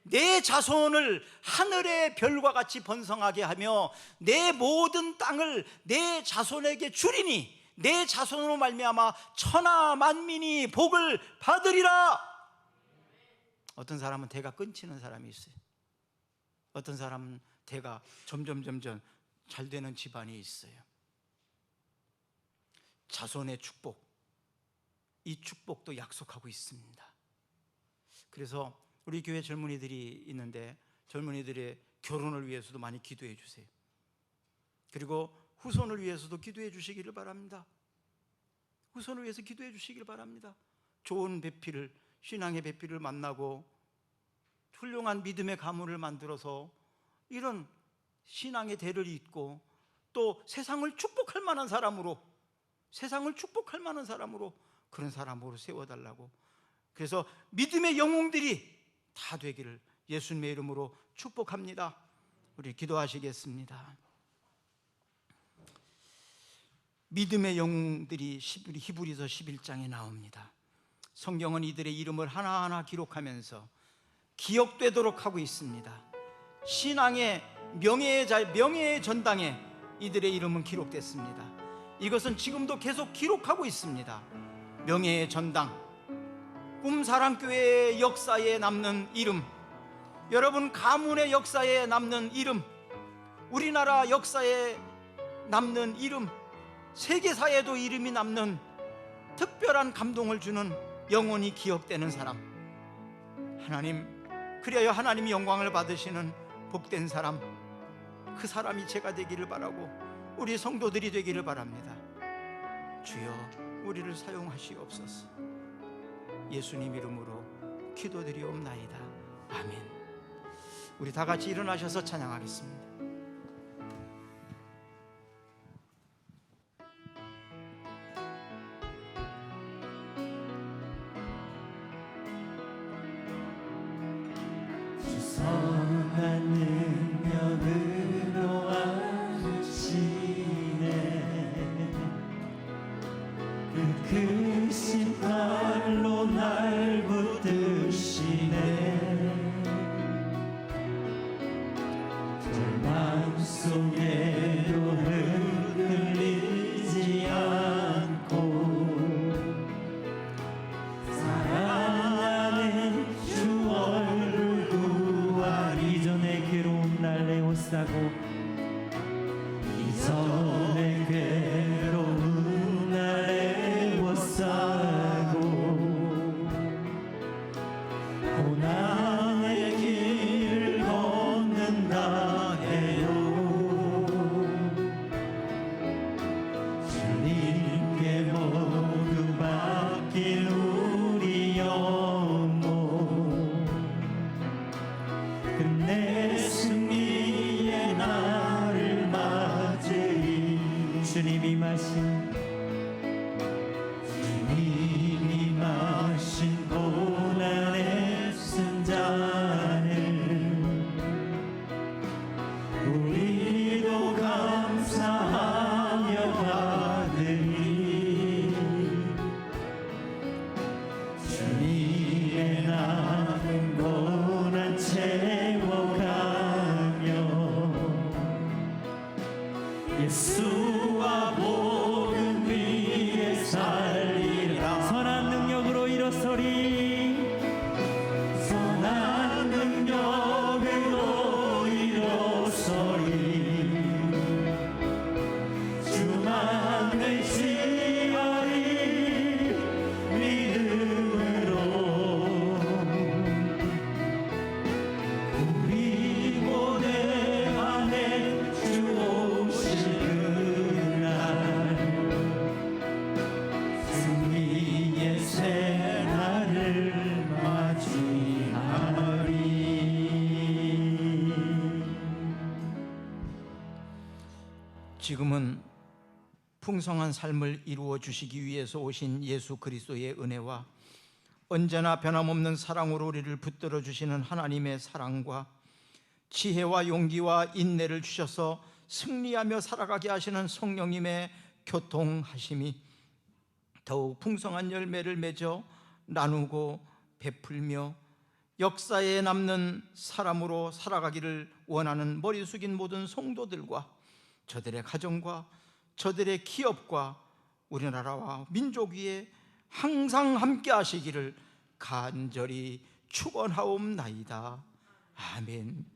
내 자손을 하늘의 별과 같이 번성하게 하며 내 모든 땅을 내 자손에게 주리니 내 자손으로 말미암아 천하 만민이 복을 받으리라. 어떤 사람은 대가 끊치는 사람이 있어요. 어떤 사람은 대가 점점 잘 되는 집안이 있어요. 자손의 축복, 이 축복도 약속하고 있습니다. 그래서 우리 교회 젊은이들이 있는데 젊은이들의 결혼을 위해서도 많이 기도해 주세요. 그리고 후손을 위해서도 기도해 주시기를 바랍니다. 후손을 위해서 기도해 주시기를 바랍니다. 좋은 배필을, 신앙의 배필을 만나고 훌륭한 믿음의 가문을 만들어서 이런 신앙의 대를 잇고 또 세상을 축복할 만한 사람으로, 세상을 축복할 만한 사람으로, 그런 사람으로 세워달라고. 그래서 믿음의 영웅들이 다 되기를 예수님의 이름으로 축복합니다. 우리 기도하시겠습니다. 믿음의 영웅들이 히브리서 11장에 나옵니다. 성경은 이들의 이름을 하나하나 기록하면서 기억되도록 하고 있습니다. 신앙의 명예의 전당에 이들의 이름은 기록됐습니다. 이것은 지금도 계속 기록하고 있습니다. 명예의 전당, 꿈사랑교회의 역사에 남는 이름, 여러분 가문의 역사에 남는 이름, 우리나라 역사에 남는 이름, 세계사에도 이름이 남는 특별한 감동을 주는 영원히 기억되는 사람, 하나님, 그리하여 하나님이 영광을 받으시는 복된 사람, 그 사람이 제가 되기를 바라고 우리 성도들이 되기를 바랍니다. 주여 우리를 사용하시옵소서. 예수님 이름으로 기도드리옵나이다. 아멘. 우리 다 같이 일어나셔서 찬양하겠습니다. 선한 능력으로 아시네 그 크신 팔로 날 붙드시네 절망 속에도 흔들리지 않고 사랑하는 주 얼굴 구하기 전에 괴로운 날 에워싸고 이전에 괴로운 날 에워싸고 고난의 길 걷는다 해요 주님께 모두 맡긴 우리 영혼 끝내 승리의 날을 맞으리 주님이 마신 고난의 승잔을 우리도 감사하며 받으리 주님의 남은 고난 채워가며 예수와 지금은 풍성한 삶을 이루어 주시기 위해서 오신 예수 그리스도의 은혜와 언제나 변함없는 사랑으로 우리를 붙들어 주시는 하나님의 사랑과 지혜와 용기와 인내를 주셔서 승리하며 살아가게 하시는 성령님의 교통하심이 더욱 풍성한 열매를 맺어 나누고 베풀며 역사에 남는 사람으로 살아가기를 원하는 머리 숙인 모든 성도들과 저들의 가정과 저들의 기업과 우리나라와 민족 위에 항상 함께 하시기를 간절히 축원하옵나이다. 아멘.